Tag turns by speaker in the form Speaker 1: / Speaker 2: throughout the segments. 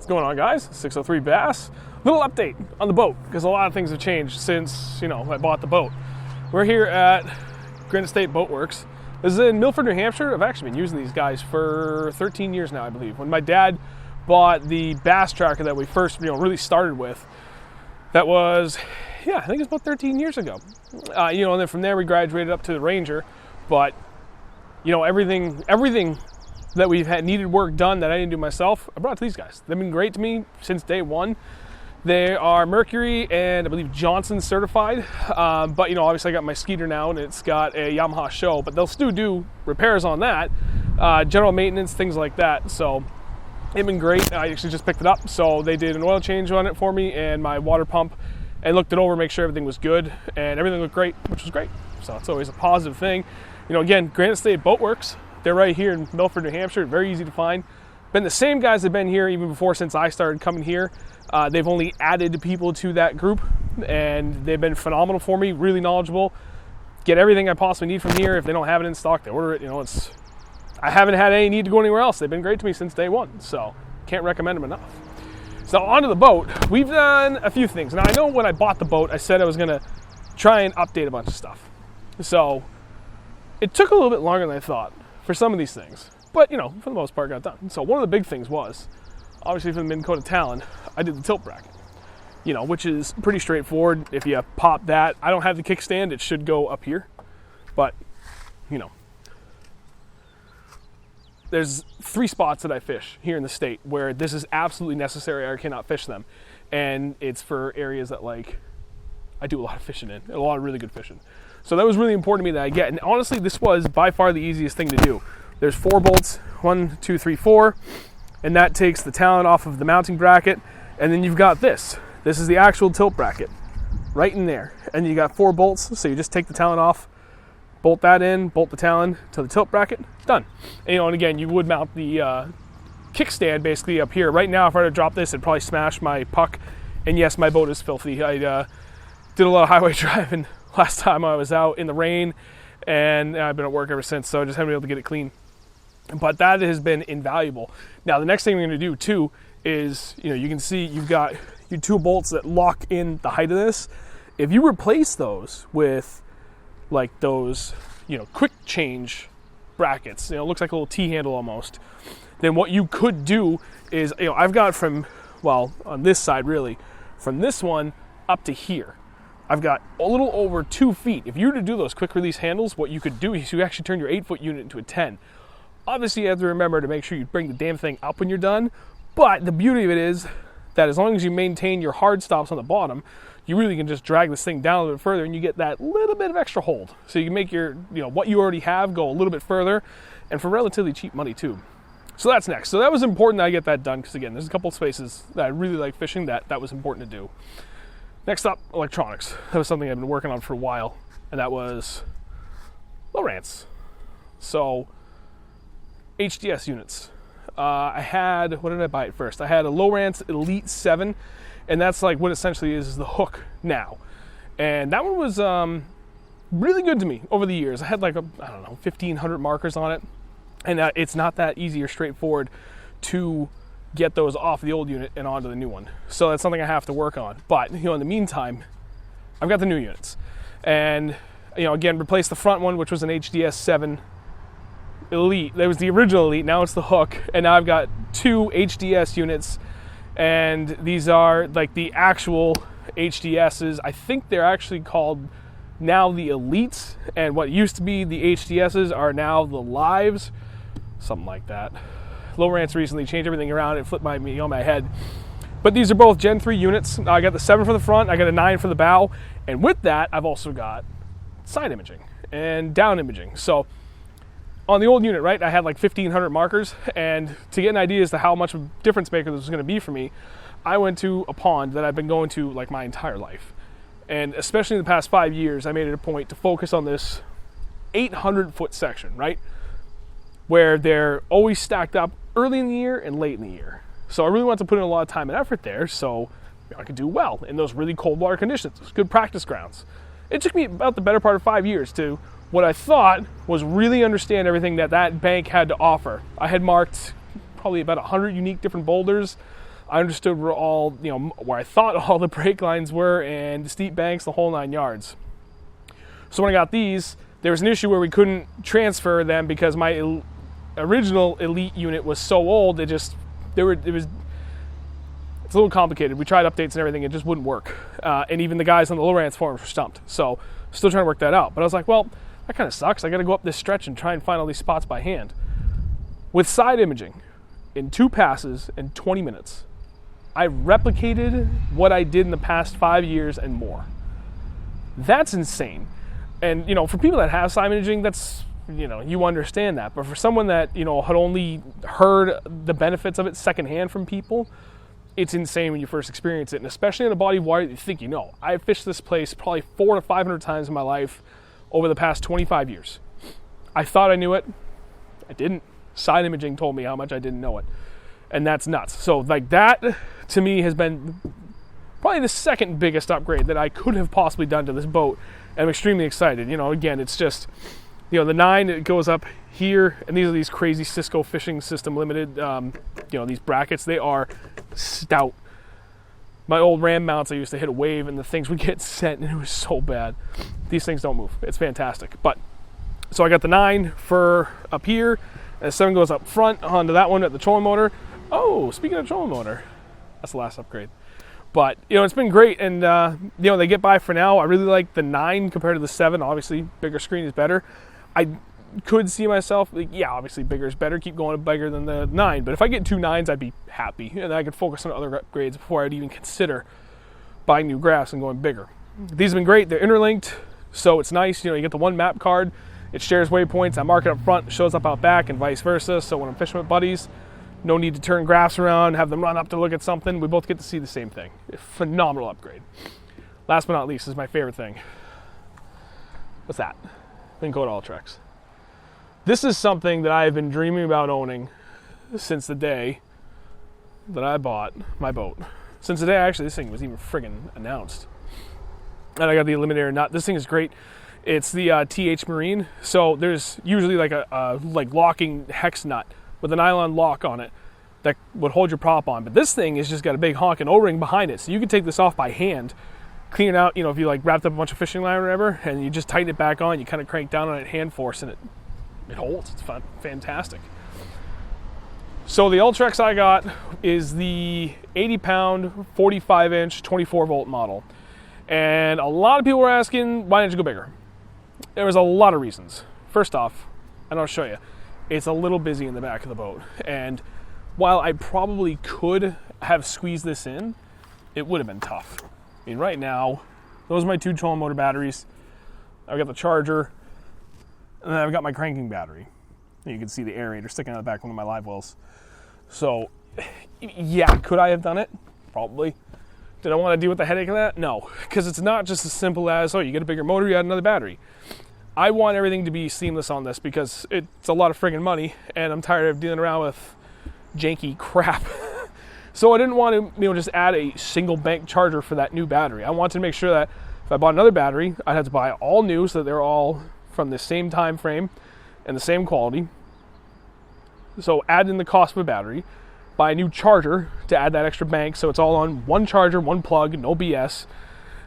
Speaker 1: What's going on, guys? 603 Bass. Little update on the boat, because a lot of things have changed since, I bought the boat. We're here at Granite State Boat Works. This is in Milford, New Hampshire. I've actually been using these guys for 13 years now, I believe. When my dad bought the bass tracker that we first, really started with, that was, I think it was about 13 years ago. And then from there we graduated up to the Ranger. But, everything that we've had needed work done that I didn't do myself, I brought it to these guys. They've been great to me since day one. They are Mercury and I believe Johnson certified. But obviously I got my Skeeter now and it's got a Yamaha show, but they'll still do repairs on that, general maintenance, things like that. So they've been great. I actually just picked it up. So they did an oil change on it for me and my water pump and looked it over, make sure everything was good, and everything looked great, which was great. So it's always a positive thing. Again, Granite State Boat Works. They're right here in Milford, New Hampshire. Very easy to find. Been the same guys that have been here even before since I started coming here. They've only added people to that group, and they've been phenomenal for me, really knowledgeable. Get everything I possibly need from here. If they don't have it in stock, they order it. I haven't had any need to go anywhere else. They've been great to me since day one, so can't recommend them enough. So onto the boat. We've done a few things. Now I know when I bought the boat, I said I was going to try and update a bunch of stuff. So it took a little bit longer than I thought for some of these things, but for the most part got done. So one of the big things was, obviously for the Minn Kota Talon, I did the tilt bracket, which is pretty straightforward. If you pop that, I don't have the kickstand, it should go up here, but there's 3 spots that I fish here in the state where this is absolutely necessary. I cannot fish them, and it's for areas that I do a lot of fishing in, a lot of really good fishing. So that was really important to me that I get. And honestly, this was by far the easiest thing to do. There's 4 bolts, 1, 2, 3, 4, and that takes the Talon off of the mounting bracket. And then you've got this. This is the actual tilt bracket right in there. And you got 4 bolts, so you just take the Talon off, bolt that in, bolt the Talon to the tilt bracket, done. And again, you would mount the kickstand basically up here. Right now, if I were to drop this, it'd probably smash my puck. And yes, my boat is filthy. I did a lot of highway driving last time I was out in the rain, and I've been at work ever since, so I just haven't been able to get it clean. But that has been invaluable. Now, the next thing we're going to do, too, is, you can see you've got your 2 bolts that lock in the height of this. If you replace those with, those, quick change brackets, it looks like a little T-handle almost, then what you could do is, I've got on this side, really, from this one up to here, I've got a little over 2 feet. If you were to do those quick release handles, what you could do is you actually turn your 8-foot unit into a 10. Obviously, you have to remember to make sure you bring the damn thing up when you're done. But the beauty of it is that as long as you maintain your hard stops on the bottom, you really can just drag this thing down a little bit further and you get that little bit of extra hold. So you can make your, what you already have go a little bit further, and for relatively cheap money too. So that's next. So that was important that I get that done, because again, there's a couple of spaces that I really like fishing that was important to do. Next up, electronics. That was something I've been working on for a while, and that was Lowrance. So, HDS units. I had, what did I buy at first? I had a Lowrance Elite 7, and that's what essentially is the hook now. And that one was really good to me over the years. I had 1,500 markers on it, and it's not that easy or straightforward to get those off the old unit and onto the new one. So that's something I have to work on. But, in the meantime, I've got the new units. And, again, replace the front one, which was an HDS 7 Elite. That was the original Elite. Now it's the hook. And now I've got 2 HDS units. And these are, the actual HDSs. I think they're actually called now the Elites. And what used to be the HDSs are now the Lives. Something like that. Lowrance recently changed everything around and flipped me on my head. But these are both Gen 3 units. I got the 7 for the front, I got a 9 for the bow, and with that, I've also got side imaging and down imaging. So on the old unit, right, I had 1,500 markers, and to get an idea as to how much of a difference maker this was going to be for me, I went to a pond that I've been going to my entire life. And especially in the past 5 years, I made it a point to focus on this 800-foot section, right, where they're always stacked up early in the year and late in the year. So I really want to put in a lot of time and effort there so I could do well in those really cold water conditions. It's good practice grounds. It took me about the better part of 5 years to what I thought was really understand everything that bank had to offer. I had marked probably about 100 unique different boulders. I understood where I thought all the brake lines were and the steep banks, the whole 9 yards. So when I got these, there was an issue where we couldn't transfer them because my original Elite unit was so old. It's a little complicated. We tried updates and everything, it just wouldn't work. And even the guys on the Lowrance forums were stumped. So still trying to work that out. But I was like, well, that kind of sucks. I got to go up this stretch and try and find all these spots by hand. With side imaging, in 2 passes in 20 minutes, I replicated what I did in the past 5 years and more. That's insane. And, for people that have side imaging, that's, you understand that. But for someone that, had only heard the benefits of it secondhand from people, it's insane when you first experience it. And especially in a body of water that you think I've fished this place probably 400 to 500 times in my life over the past 25 years. I thought I knew it. I didn't. Side imaging told me how much I didn't know it. And that's nuts. So that, to me, has been probably the second biggest upgrade that I could have possibly done to this boat. And I'm extremely excited. Again, it's just, the 9, it goes up here, and these are these crazy Cisco Fishing System Limited, these brackets. They are stout. My old Ram mounts, I used to hit a wave, and the things would get sent, and it was so bad. These things don't move. It's fantastic. But, so I got the 9 for up here, and the 7 goes up front onto that one at the trolling motor. Oh, speaking of trolling motor, that's the last upgrade. But, it's been great, and, they get by for now. I really like the 9 compared to the 7. Obviously, bigger screen is better. I could see myself, obviously bigger is better. Keep going bigger than the 9. But if I get 2 9s, I'd be happy. And I could focus on other upgrades before I'd even consider buying new graphs and going bigger. These have been great. They're interlinked, so it's nice. You get the one map card. It shares waypoints. I mark it up front, shows up out back, and vice versa. So when I'm fishing with buddies, no need to turn graphs around, have them run up to look at something. We both get to see the same thing. Phenomenal upgrade. Last but not least is my favorite thing. What's that? Minn Kota Ultrex. This is something that I have been dreaming about owning since the day that I bought my boat. Since the day, actually, this thing was even friggin' announced. And I got the Eliminator nut. This thing is great. It's the TH Marine. So there's usually like a locking hex nut with a nylon lock on it that would hold your prop on. But this thing has just got a big honking O-ring behind it. So you can take this off by hand, clean it out, if you wrapped up a bunch of fishing line or whatever, and you just tighten it back on, you kind of crank down on it hand force, and it holds. It's fun, fantastic. So the Ultrex I got is the 80-pound, 45-inch, 24-volt model. And a lot of people were asking, why didn't you go bigger? There was a lot of reasons. First off, and I'll show you, it's a little busy in the back of the boat. And while I probably could have squeezed this in, it would have been tough. I mean, right now, those are my 2 trolling motor batteries. I've got the charger, and then I've got my cranking battery. You can see the aerator sticking out of the back of one of my live wells. So, yeah, could I have done it? Probably. Did I want to deal with the headache of that? No, because it's not just as simple as, you get a bigger motor, you add another battery. I want everything to be seamless on this because it's a lot of friggin' money, and I'm tired of dealing around with janky crap. So I didn't want to, just add a single bank charger for that new battery. I wanted to make sure that if I bought another battery, I'd have to buy all new so that they're all from the same time frame and the same quality. So add in the cost of a battery, buy a new charger to add that extra bank so it's all on one charger, one plug, no BS.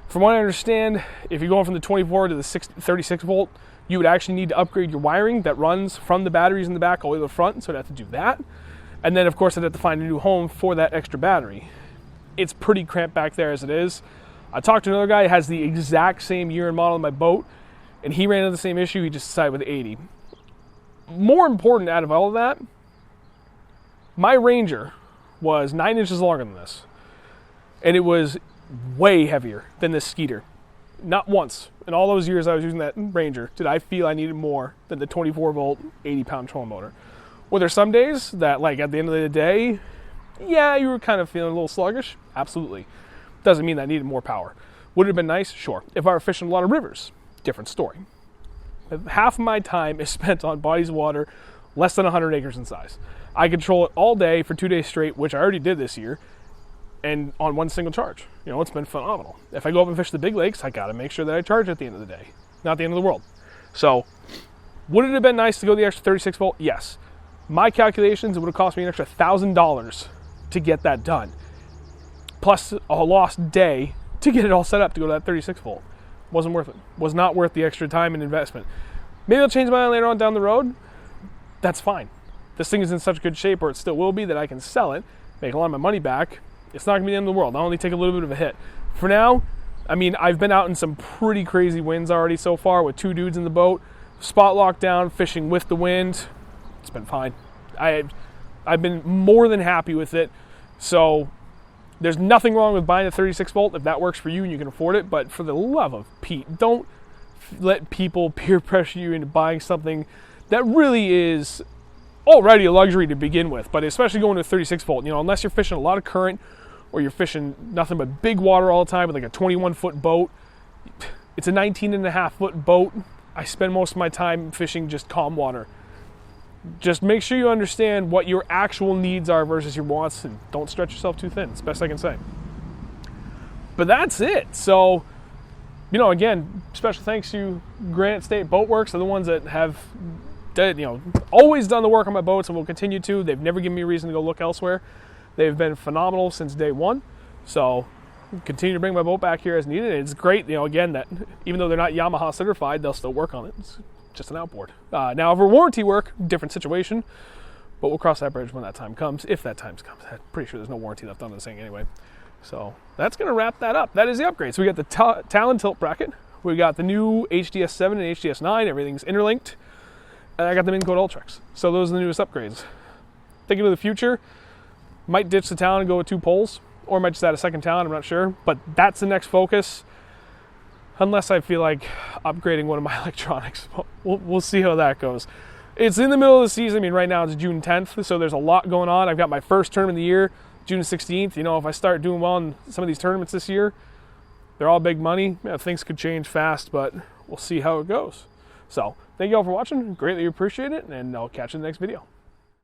Speaker 1: From what I understand, if you're going from the 24 to the 36 volt, you would actually need to upgrade your wiring that runs from the batteries in the back all the way to the front, so I'd have to do that. And then, of course, I'd have to find a new home for that extra battery. It's pretty cramped back there as it is. I talked to another guy who has the exact same year and model in my boat, and he ran into the same issue. He just decided with 80. More important out of all of that, my Ranger was 9 inches longer than this, and it was way heavier than this Skeeter. Not once in all those years I was using that Ranger did I feel I needed more than the 24 volt 80-pound trolling motor. Were there some days that, at the end of the day, you were kind of feeling a little sluggish? Absolutely. Doesn't mean that I needed more power. Would it have been nice? Sure. If I were fishing a lot of rivers, different story. Half of my time is spent on bodies of water less than 100 acres in size. I control it all day for 2 days straight, which I already did this year, and on one single charge. It's been phenomenal. If I go up and fish the big lakes, I got to make sure that I charge at the end of the day. Not the end of the world. So, would it have been nice to go the extra 36 volt? Yes. My calculations, it would have cost me an extra $1,000 to get that done. plus a lost day to get it all set up to go to that 36 volt. Wasn't worth it. Was not worth the extra time and investment. Maybe I'll change my mind later on down the road. That's fine. This thing is in such good shape, or it still will be, that I can sell it, make a lot of my money back. It's not going to be the end of the world. I'll only take a little bit of a hit. For now, I mean, I've been out in some pretty crazy winds already so far with 2 dudes in the boat, spot locked down, fishing with the wind. It's been fine. I've been more than happy with it. So there's nothing wrong with buying a 36 volt if that works for you and you can afford it. But for the love of Pete, don't let people peer pressure you into buying something that really is already a luxury to begin with. But especially going to a 36 volt, you know, unless you're fishing a lot of current or you're fishing nothing but big water all the time with like a 21-foot boat. It's a 19.5-foot boat. I spend most of my time fishing just calm water. Just make sure you understand what your actual needs are versus your wants, and don't stretch yourself too thin. It's the best I can say. But that's it. So, you know, again, special thanks to Granite State Boat Works. They're the ones that have, you know, always done the work on my boats and will continue to. They've never given me a reason to go look elsewhere. They've been phenomenal since day one. So, continue to bring my boat back here as needed. It's great, you know, again, that even though they're not Yamaha certified, they'll still work on it. It's just an outboard. Now, for warranty work, different situation, but we'll cross that bridge when that time comes, if that time comes. I'm pretty sure there's no warranty left on this thing anyway. So that's going to wrap that up. That is the upgrade. So we got the Talon tilt bracket. We got the new HDS 7 and HDS 9. Everything's interlinked. And I got the Minn Kota Ultrex. So those are the newest upgrades. Thinking of the future, might ditch the Talon and go with 2 poles, or might just add a second Talon, I'm not sure. But that's the next focus, unless I feel like upgrading one of my electronics. We'll see how that goes. It's in the middle of the season. I mean, right now it's June 10th, so there's a lot going on. I've got my first tournament of the year, June 16th. You know, if I start doing well in some of these tournaments this year, they're all big money. Yeah, things could change fast, but we'll see how it goes. So, thank you all for watching. Greatly appreciate it, and I'll catch you in the next video.